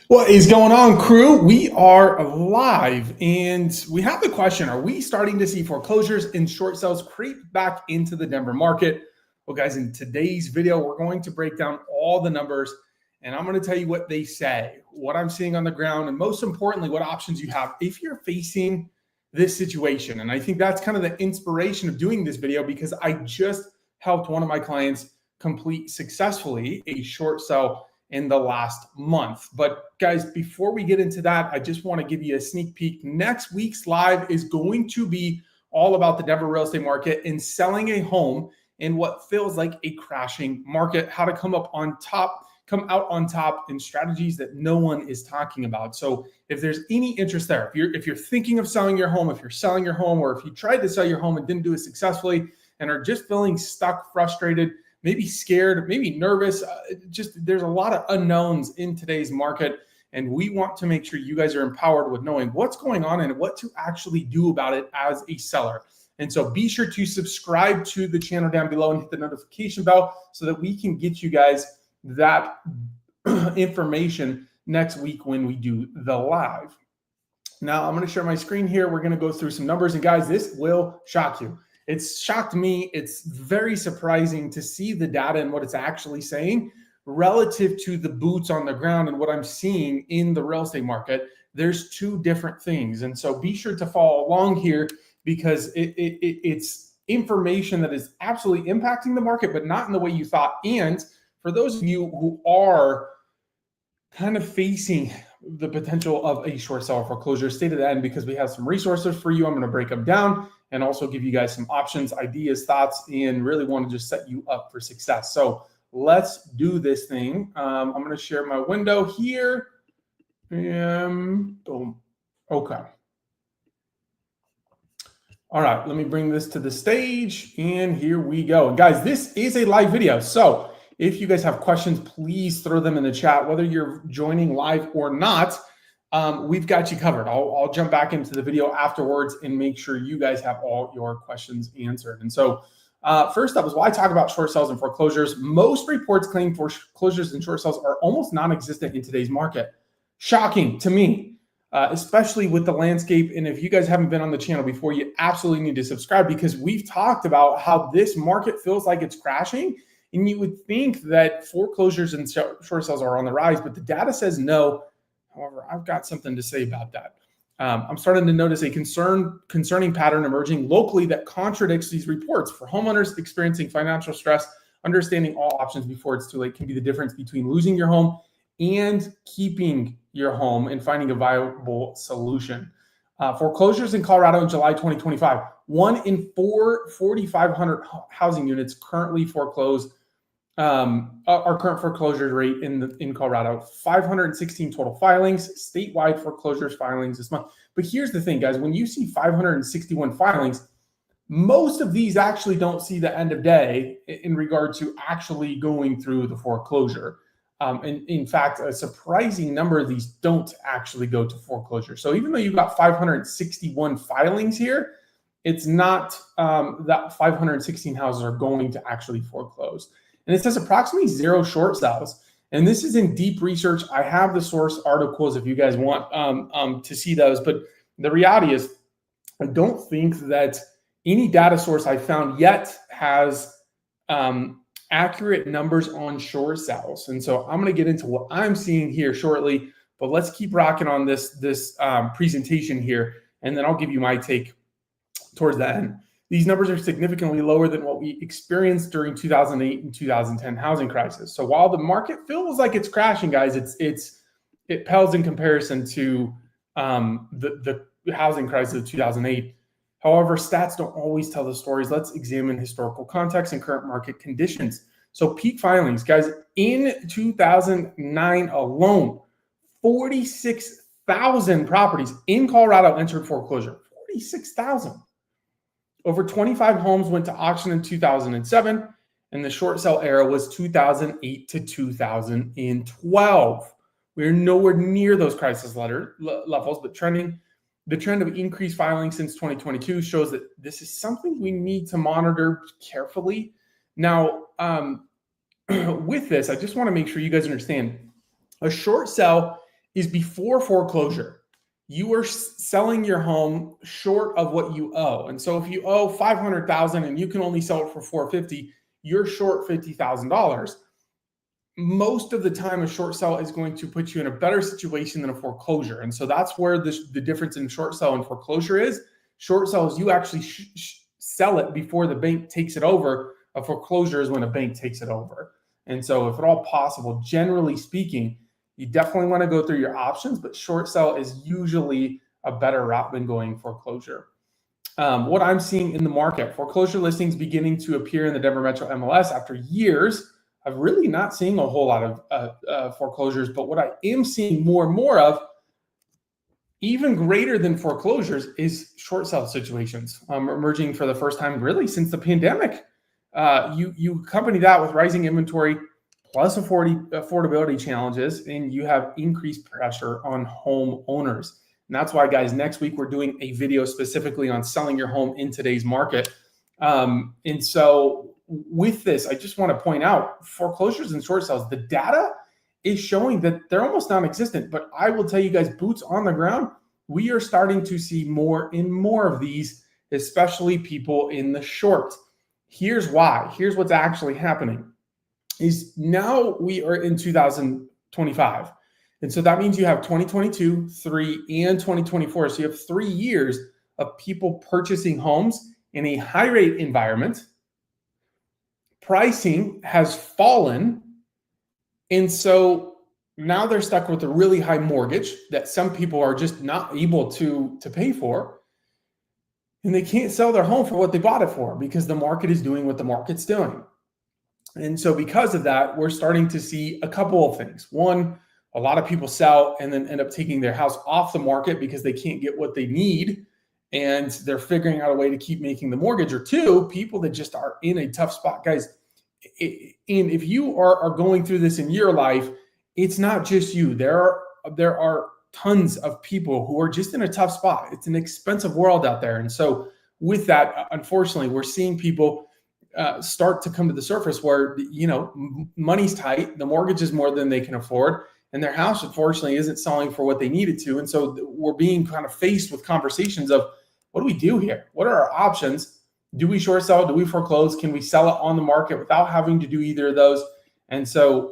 What is going on, crew? We are live and we have the question, are we starting to see foreclosures and short sales creep back into the Denver market? Well, guys, in today's video, we're going to break down all the numbers and I'm going to tell you what they say, what I'm seeing on the ground, and most importantly, what options you have if you're facing this situation. And I think that's kind of the inspiration of doing this video because I just helped one of my clients complete successfully a short sale in the last month. But guys, before we get into that, I just want to give you a sneak peek. Next week's live is going to be all about the Denver real estate market and selling a home in what feels like a crashing market, how to come out on top, and strategies that no one is talking about. So if there's any interest there, if you're thinking of selling your home, if you're selling your home, or if you tried to sell your home and didn't do it successfully and are just feeling stuck, frustrated, maybe scared, maybe nervous, there's a lot of unknowns in today's market. And we want to make sure you guys are empowered with knowing what's going on and what to actually do about it as a seller. And so be sure to subscribe to the channel down below and hit the notification bell so that we can get you guys that information next week when we do the live. Now I'm going to share my screen here. We're going to go through some numbers, and guys, this will shock you. It's shocked me. It's very surprising to see the data and what it's actually saying relative to the boots on the ground and what I'm seeing in the real estate market. There's two different things. And so be sure to follow along here because it's information that is absolutely impacting the market, but not in the way you thought. And for those of you who are kind of facing the potential of a short seller foreclosure, stay to the end because we have some resources for you. I'm going to break them down and also give you guys some options, ideas, thoughts, and really want to just set you up for success. So let's do this thing. I'm going to share my window here. And boom. Okay. All right, let me bring this to the stage and here we go. And guys, this is a live video. So if you guys have questions, please throw them in the chat, whether you're joining live or not. We've got you covered. I'll jump back into the video afterwards and make sure you guys have all your questions answered. And so first up is why I talk about short sales and foreclosures. Most reports claim foreclosures and short sales are almost non-existent in today's market. Shocking to me, especially with the landscape. And if you guys haven't been on the channel before, you absolutely need to subscribe because we've talked about how this market feels like it's crashing. And you would think that foreclosures and short sales are on the rise, but the data says no. However, I've got something to say about that. I'm starting to notice a concerning pattern emerging locally that contradicts these reports. For homeowners experiencing financial stress, understanding all options before it's too late can be the difference between losing your home and keeping your home and finding a viable solution. Foreclosures in Colorado in July 2025. 1 in 4 4,500 housing units currently foreclosed. Our current foreclosure rate in Colorado, 516 total filings, statewide foreclosures filings this month. But here's the thing, guys, when you see 561 filings, most of these actually don't see the end of day in regard to actually going through the foreclosure. And in fact, a surprising number of these don't actually go to foreclosure. So even though you've got 561 filings here, it's not that 516 houses are going to actually foreclose. And it says approximately 0 short sales. And this is in deep research. I have the source articles if you guys want to see those. But the reality is, I don't think that any data source I found yet has accurate numbers on short sales. And so I'm going to get into what I'm seeing here shortly. But let's keep rocking on this presentation here. And then I'll give you my take towards the end. These numbers are significantly lower than what we experienced during 2008 and 2010 housing crisis. So while the market feels like it's crashing, guys, it pales in comparison to the housing crisis of 2008. However, stats don't always tell the stories. Let's examine historical context and current market conditions. So peak filings, guys, in 2009 alone, 46,000 properties in Colorado entered foreclosure. 46,000. Over 25 homes went to auction in 2007, and the short sale era was 2008 to 2012. We're nowhere near those crisis levels, but the trend of increased filing since 2022 shows that this is something we need to monitor carefully. Now, with this, I just want to make sure you guys understand a short sale is before foreclosure, you are selling your home short of what you owe. And so if you owe $500,000 and you can only sell it for $450,000, you're short $50,000. Most of the time, a short sell is going to put you in a better situation than a foreclosure. And so that's where the difference in short sell and foreclosure is. Short sell is you actually sell it before the bank takes it over. A foreclosure is when a bank takes it over. And so if at all possible, generally speaking, you definitely want to go through your options, but short sell is usually a better route than going foreclosure. What I'm seeing in the market, foreclosure listings beginning to appear in the Denver Metro MLS after years of really not seeing a whole lot of foreclosures. But what I am seeing more and more of, even greater than foreclosures, is short sale situations emerging for the first time really since the pandemic. You accompany that with rising inventory plus affordability challenges, and you have increased pressure on homeowners. And that's why, guys, next week we're doing a video specifically on selling your home in today's market. And so with this, I just want to point out foreclosures and short sales, the data is showing that they're almost non-existent. But I will tell you guys, boots on the ground, we are starting to see more and more of these, especially people in the short. Here's why. Here's what's actually happening is now we are in 2025. And so that means you have 2022, 3, and 2024. So you have 3 years of people purchasing homes in a high rate environment. Pricing has fallen. And so now they're stuck with a really high mortgage that some people are just not able to pay for. And they can't sell their home for what they bought it for because the market is doing what the market's doing. And so because of that, we're starting to see a couple of things. One, a lot of people sell and then end up taking their house off the market because they can't get what they need and they're figuring out a way to keep making the mortgage. Or two, people that just are in a tough spot. Guys, and if you are going through this in your life, it's not just you. There are tons of people who are just in a tough spot. It's an expensive world out there. And so with that, unfortunately, we're seeing people start to come to the surface where, money's tight, the mortgage is more than they can afford, and their house, unfortunately, isn't selling for what they needed to. And so we're being kind of faced with conversations of, what do we do here? What are our options? Do we short sell? Do we foreclose? Can we sell it on the market without having to do either of those? And so,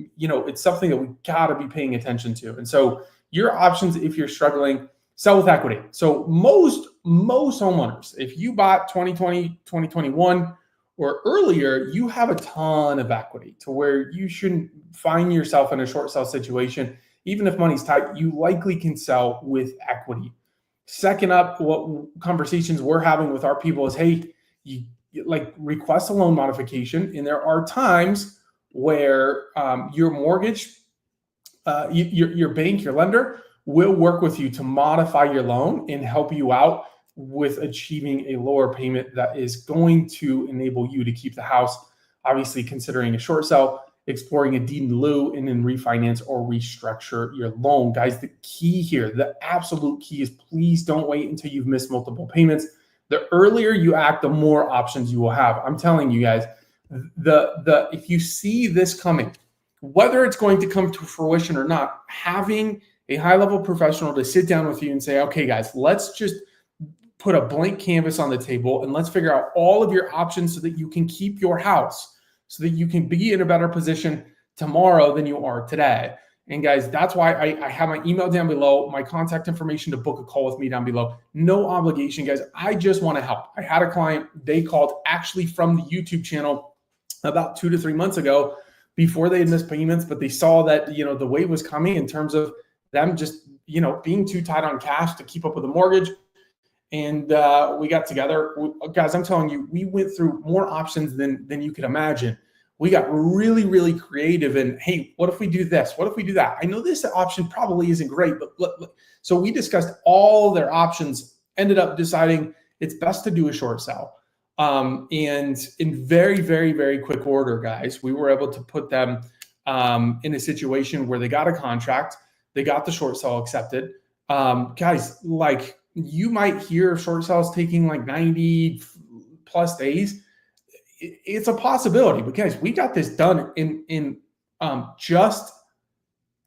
it's something that we got to be paying attention to. And so your options, if you're struggling, sell with equity. So most homeowners, if you bought 2020, 2021, or earlier, you have a ton of equity to where you shouldn't find yourself in a short sell situation. Even if money's tight, you likely can sell with equity. Second up, what conversations we're having with our people is, hey, you request a loan modification. And there are times where your mortgage, your bank, your lender will work with you to modify your loan and help you out with achieving a lower payment that is going to enable you to keep the house. Obviously, considering a short sell, exploring a deed in lieu, and then refinance or restructure your loan. Guys, the key here, the absolute key is please don't wait until you've missed multiple payments. The earlier you act, the more options you will have. I'm telling you guys, if you see this coming, whether it's going to come to fruition or not, having a high-level professional to sit down with you and say, okay, guys, let's just put a blank canvas on the table and let's figure out all of your options so that you can keep your house, so that you can be in a better position tomorrow than you are today. And guys, that's why I have my email down below, my contact information to book a call with me down below. No obligation, guys. I just want to help. I had a client, they called actually from the YouTube channel about 2 to 3 months ago before they had missed payments, but they saw that, the wave was coming in terms of them just, being too tight on cash to keep up with the mortgage. And we got together. Guys, I'm telling you, we went through more options than you could imagine. We got really, really creative. And hey, what if we do this? What if we do that? I know this option probably isn't great, but look. So we discussed all their options, ended up deciding it's best to do a short sell. And in very, very, very quick order, guys, we were able to put them in a situation where they got a contract, they got the short sell accepted. Guys, you might hear short sales taking 90 plus days. It's a possibility, but guys, we got this done in just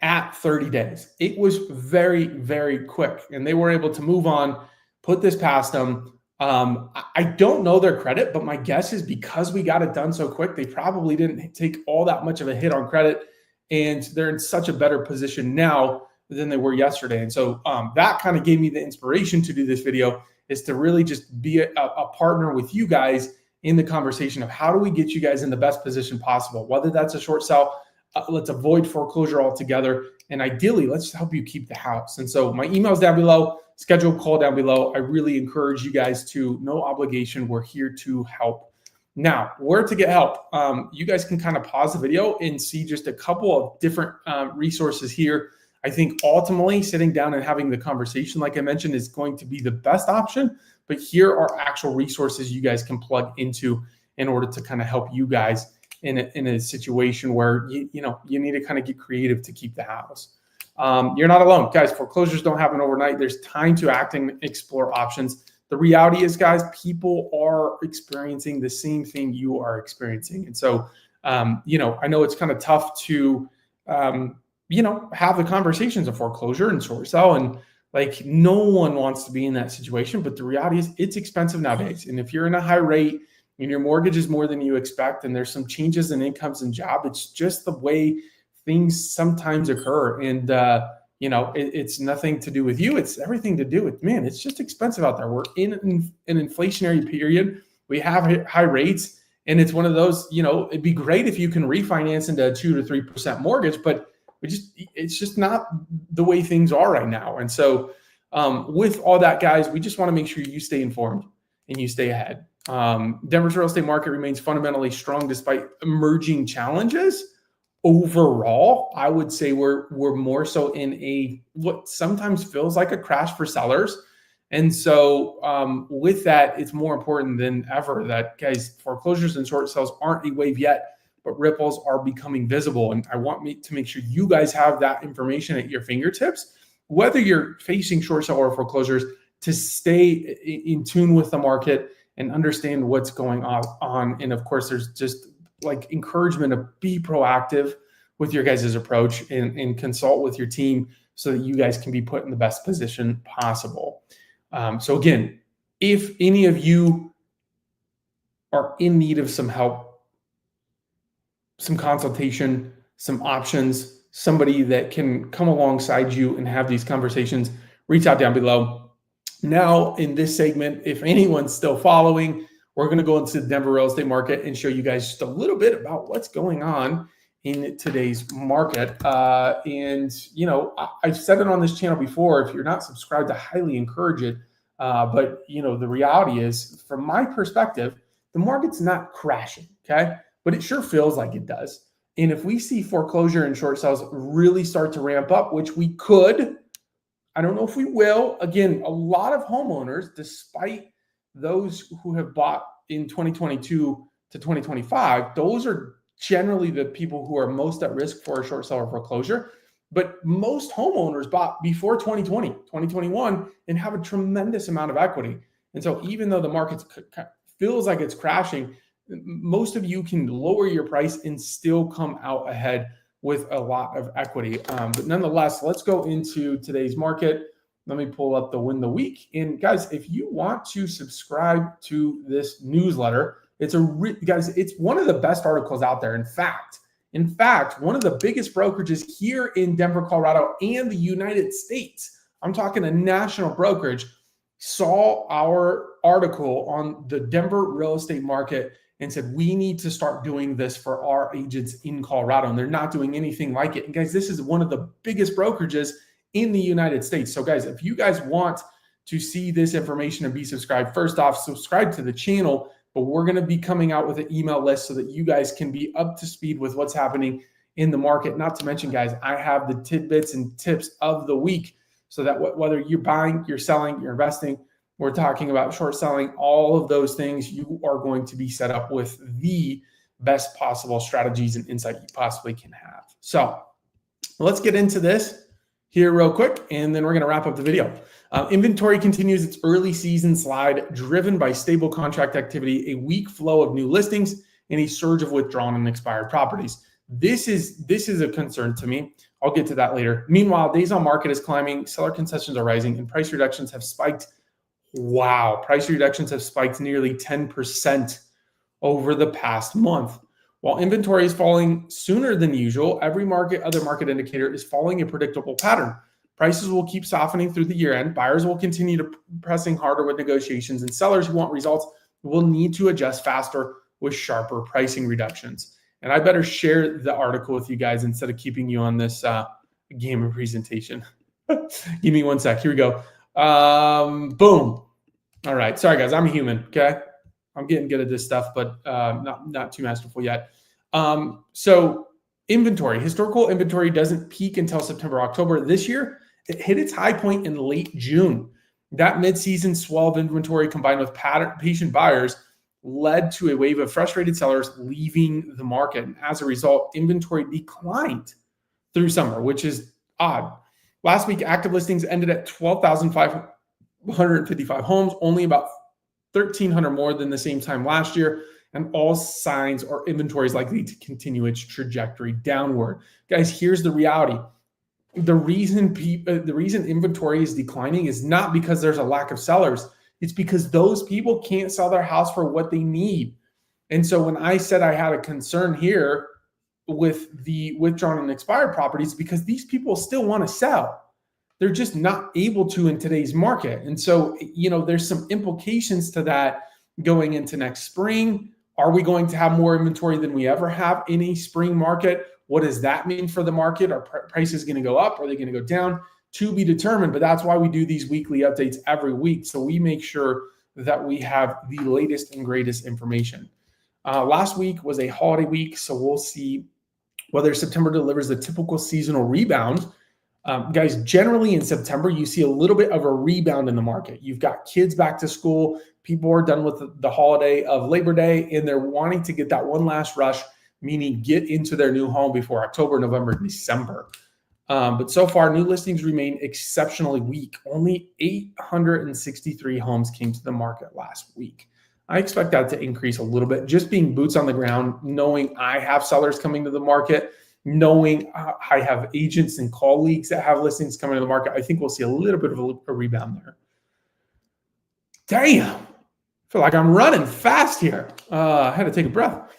at 30 days. It was very, very quick, and they were able to move on, put this past them. I don't know their credit, but my guess is because we got it done so quick, they probably didn't take all that much of a hit on credit, and they're in such a better position now than they were yesterday. And so that kind of gave me the inspiration to do this video, is to really just be a partner with you guys in the conversation of how do we get you guys in the best position possible, whether that's a short sell, let's avoid foreclosure altogether, and ideally, let's help you keep the house. And so my email's down below, schedule a call down below. I really encourage you guys to, no obligation, we're here to help. Now, where to get help? You guys can kind of pause the video and see just a couple of different resources here. I think ultimately sitting down and having the conversation, like I mentioned, is going to be the best option. But here are actual resources you guys can plug into in order to kind of help you guys in a situation where you need to kind of get creative to keep the house. You're not alone, guys. Foreclosures don't happen overnight. There's time to act and explore options. The reality is, guys, people are experiencing the same thing you are experiencing. And so, I know it's kind of tough to, have the conversations of foreclosure and short sell, and like no one wants to be in that situation. But the reality is it's expensive nowadays. And if you're in a high rate and your mortgage is more than you expect, and there's some changes in incomes and job, it's just the way things sometimes occur. And, it's nothing to do with you. It's everything to do with, man, it's just expensive out there. We're in an inflationary period. We have high rates, and it's one of those, it'd be great if you can refinance into a 2 to 3% mortgage, but it's just not the way things are right now. And so with all that, guys, we just want to make sure you stay informed and you stay ahead. Denver's real estate market remains fundamentally strong despite emerging challenges. Overall, I would say we're more so in what sometimes feels like a crash for sellers. And so with that, it's more important than ever that, guys, foreclosures and short sales aren't a wave yet, but ripples are becoming visible. And I want to make sure you guys have that information at your fingertips, whether you're facing short sale or foreclosures, to stay in tune with the market and understand what's going on. And of course, there's just like encouragement to be proactive with your guys' approach and consult with your team so that you guys can be put in the best position possible. So again, if any of you are in need of some help, some consultation, some options, somebody that can come alongside you and have these conversations, reach out down below. Now in this segment, if anyone's still following, we're going to go into the Denver real estate market and show you guys just a little bit about what's going on in today's market. And, I've said it on this channel before, if you're not subscribed, I highly encourage it. But, the reality is, from my perspective, the market's not crashing, okay? But it sure feels like it does. And if we see foreclosure and short sales really start to ramp up, which we could, I don't know if we will. Again, a lot of homeowners, despite those who have bought in 2022 to 2025, those are generally the people who are most at risk for a short seller foreclosure. But most homeowners bought before 2020, 2021, and have a tremendous amount of equity. And so even though the market feels like it's crashing, most of you can lower your price and still come out ahead with a lot of equity. But nonetheless, let's go into today's market. Let me pull up the win the week. And guys, if you want to subscribe to this newsletter, it's one of the best articles out there. In fact, one of the biggest brokerages here in Denver, Colorado, and the United States, I'm talking a national brokerage, saw our article on the Denver real estate market and said, we need to start doing this for our agents in Colorado. And they're not doing anything like it. And guys, this is one of the biggest brokerages in the United States. So guys, if you guys want to see this information and be subscribed, first off, subscribe to the channel, but we're going to be coming out with an email list so that you guys can be up to speed with what's happening in the market. Not to mention, guys, I have the tidbits and tips of the week so that whether you're buying, you're selling, you're investing, we're talking about short selling, all of those things, you are going to be set up with the best possible strategies and insight you possibly can have. So let's get into this here real quick, and then we're going to wrap up the video. Inventory continues its early season slide, driven by stable contract activity, a weak flow of new listings, and a surge of withdrawn and expired properties. This is a concern to me. I'll get to that later. Meanwhile, days on market is climbing, seller concessions are rising, and price reductions have spiked. Wow, price reductions have spiked nearly 10% over the past month. While inventory is falling sooner than usual, every other market indicator is following a predictable pattern. Prices will keep softening through the year end. Buyers will continue to pressing harder with negotiations, and sellers who want results will need to adjust faster with sharper pricing reductions. And I better share the article with you guys instead of keeping you on this game of presentation. Give me one sec. Here we go. Boom. All right. Sorry, guys. I'm a human. Okay. I'm getting good at this stuff, but not too masterful yet. So inventory, historical inventory doesn't peak until September, October. This year, it hit its high point in late June. That mid-season swell of inventory combined with patient buyers led to a wave of frustrated sellers leaving the market. And as a result, inventory declined through summer, which is odd. Last week, active listings ended at 12,555 homes, only about 1,300 more than the same time last year. And all signs are inventory is likely to continue its trajectory downward. Guys, here's the reality. The reason inventory is declining is not because there's a lack of sellers. It's because those people can't sell their house for what they need. And so when I said I had a concern here with the withdrawn and expired properties, because these people still want to sell. They're just not able to in today's market. And so, there's some implications to that going into next spring. Are we going to have more inventory than we ever have in a spring market? What does that mean for the market? Are prices going to go up? Are they going to go down? To be determined, but that's why we do these weekly updates every week. So we make sure that we have the latest and greatest information. Last week was a holiday week, so we'll see whether September delivers the typical seasonal rebound. Guys, generally in September, you see a little bit of a rebound in the market. You've got kids back to school. People are done with the holiday of Labor Day, and they're wanting to get that one last rush, meaning get into their new home before October, November, December. But so far, new listings remain exceptionally weak. Only 863 homes came to the market last week. I expect that to increase a little bit. Just being boots on the ground, knowing I have sellers coming to the market, knowing I have agents and colleagues that have listings coming to the market, I think we'll see a little bit of a rebound there. Damn, I feel like I'm running fast here. I had to take a breath.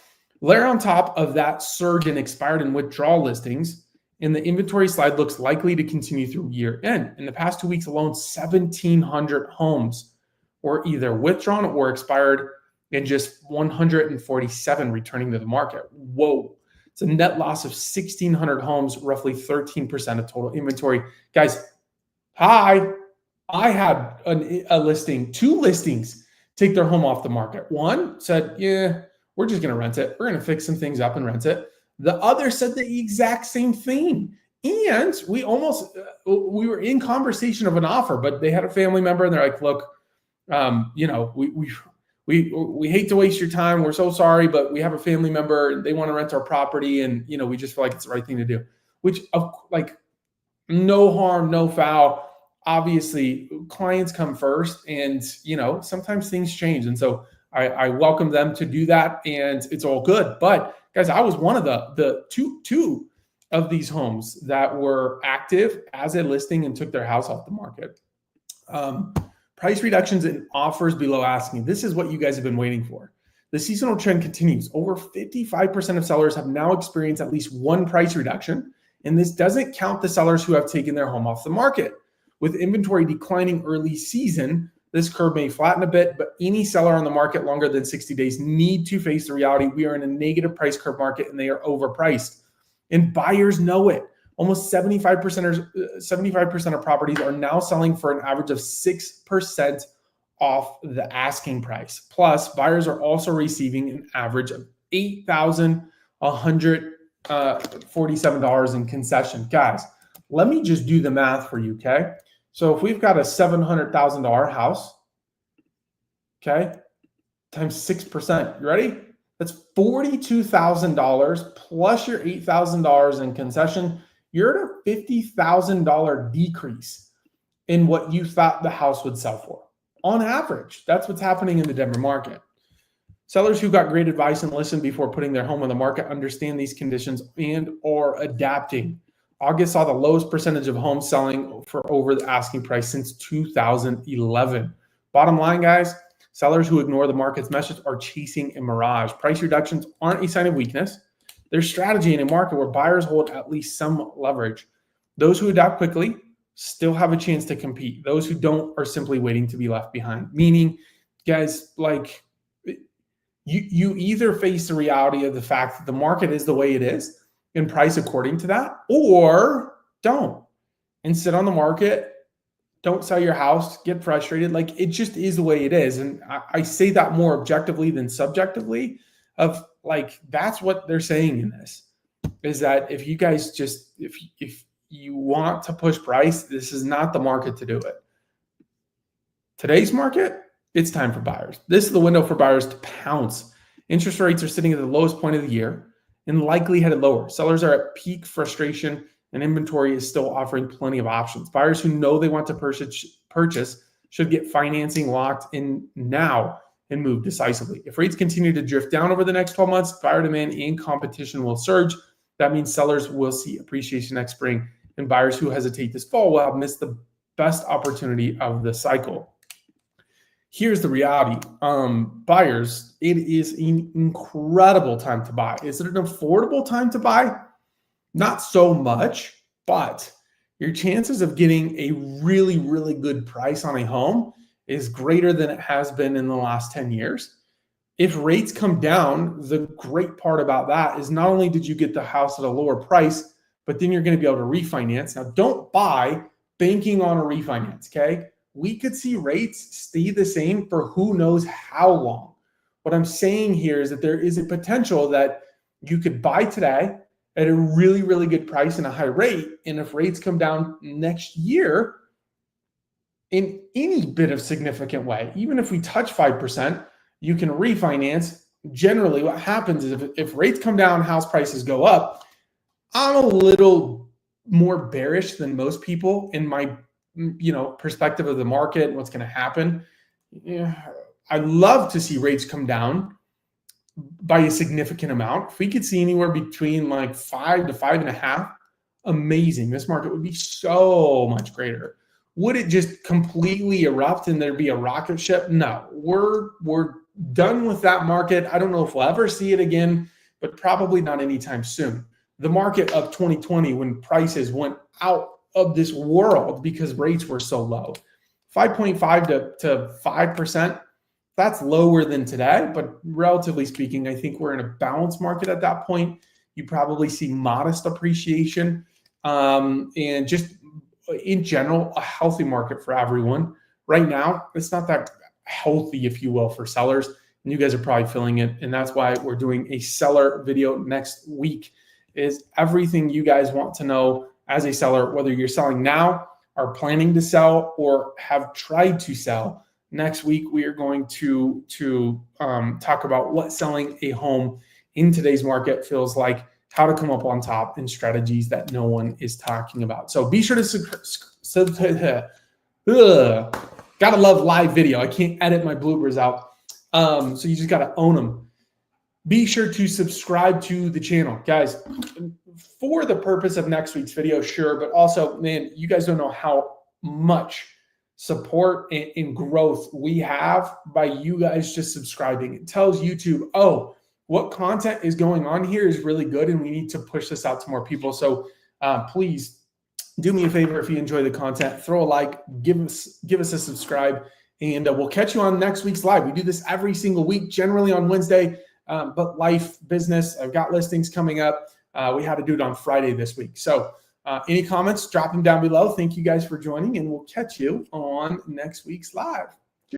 Layer on top of that surge in expired and withdrawal listings, and the inventory slide looks likely to continue through year end. In the past 2 weeks alone, 1,700 homes were either withdrawn or expired, and just 147 returning to the market. Whoa. It's a net loss of 1,600 homes, roughly 13% of total inventory. Guys, I had a listing, 2 listings take their home off the market. One said, yeah, we're just going to rent it. We're going to fix some things up and rent it. The other said the exact same thing. And we were in conversation of an offer, but they had a family member and they're like, look, we hate to waste your time. We're so sorry, but we have a family member. They want to rent our property. And, we just feel like it's the right thing to do, which no harm, no foul. Obviously clients come first and, sometimes things change. And so I welcome them to do that and it's all good. But guys, I was one of the two of these homes that were active as a listing and took their house off the market. Price reductions and offers below asking. This is what you guys have been waiting for. The seasonal trend continues. Over 55% of sellers have now experienced at least one price reduction. And this doesn't count the sellers who have taken their home off the market. With inventory declining early season, this curve may flatten a bit, but any seller on the market longer than 60 days need to face the reality we are in a negative price curve market and they are overpriced. And buyers know it. Almost 75% of properties are now selling for an average of 6% off the asking price. Plus, buyers are also receiving an average of $8,147 in concession. Guys, let me just do the math for you, okay? So if we've got a $700,000 house, okay, times 6%, you ready? That's $42,000 plus your $8,000 in concession. You're at a $50,000 decrease in what you thought the house would sell for. On average, that's what's happening in the Denver market. Sellers who got great advice and listened before putting their home on the market understand these conditions and are adapting. August saw the lowest percentage of homes selling for over the asking price since 2011. Bottom line, guys, sellers who ignore the market's message are chasing a mirage. Price reductions aren't a sign of weakness. They're strategy in a market where buyers hold at least some leverage. Those who adapt quickly still have a chance to compete. Those who don't are simply waiting to be left behind. Meaning, guys, like you either face the reality of the fact that the market is the way it is and price according to that, or don't and sit on the market. Don't sell your house, get frustrated. Like it just is the way it is. And I say that more objectively than subjectively of like, that's what they're saying in this is that if you guys just, if you want to push price, this is not the market to do it. Today's market, it's time for buyers. This is the window for buyers to pounce. Interest rates are sitting at the lowest point of the year and likely headed lower. Sellers are at peak frustration and inventory is still offering plenty of options. Buyers who know they want to purchase should get financing locked in now and move decisively. If rates continue to drift down over the next 12 months, buyer demand and competition will surge. That means sellers will see appreciation next spring, and buyers who hesitate this fall will have missed the best opportunity of the cycle. Here's the reality. Buyers, it is an incredible time to buy. Is it an affordable time to buy? Not so much, but your chances of getting a really, really good price on a home is greater than it has been in the last 10 years. If rates come down, the great part about that is not only did you get the house at a lower price, but then you're going to be able to refinance. Now, don't buy banking on a refinance, okay? We could see rates stay the same for who knows how long. What I'm saying here is that there is a potential that you could buy today at a really, really good price and a high rate. And if rates come down next year in any bit of significant way, even if we touch 5%, you can refinance. Generally, what happens is if rates come down, house prices go up. I'm a little more bearish than most people in my perspective of the market and what's going to happen. I'd love to see rates come down by a significant amount. If we could see anywhere between like 5 to 5.5, amazing. This market would be so much greater. Would it just completely erupt and there'd be a rocket ship? No, we're done with that market. I don't know if we'll ever see it again, but probably not anytime soon. The market of 2020, when prices went out of this world because rates were so low, 5.5 to 5%. That's lower than today, but relatively speaking, I think we're in a balanced market at that point. You probably see modest appreciation and just in general, a healthy market for everyone. Right now, it's not that healthy, if you will, for sellers. And you guys are probably feeling it. And that's why we're doing a seller video next week. Is everything you guys want to know as a seller, whether you're selling now, are planning to sell, or have tried to sell. Next week, we are going to talk about what selling a home in today's market feels like, how to come up on top, and strategies that no one is talking about. So be sure to gotta love live video. I can't edit my bloopers out. So you just gotta own them. Be sure to subscribe to the channel, guys, for the purpose of next week's video, sure, but also, man, you guys don't know how much support and growth we have by you guys just subscribing. It tells YouTube, oh, what content is going on here is really good and we need to push this out to more people. So please do me a favor. If you enjoy the content, throw a like, give us a subscribe, and we'll catch you on next week's live. We do this every single week, generally on Wednesday, but life, business, I've got listings coming up. We had to do it on Friday this week. So any comments, drop them down below. Thank you guys for joining, and we'll catch you on next week's live.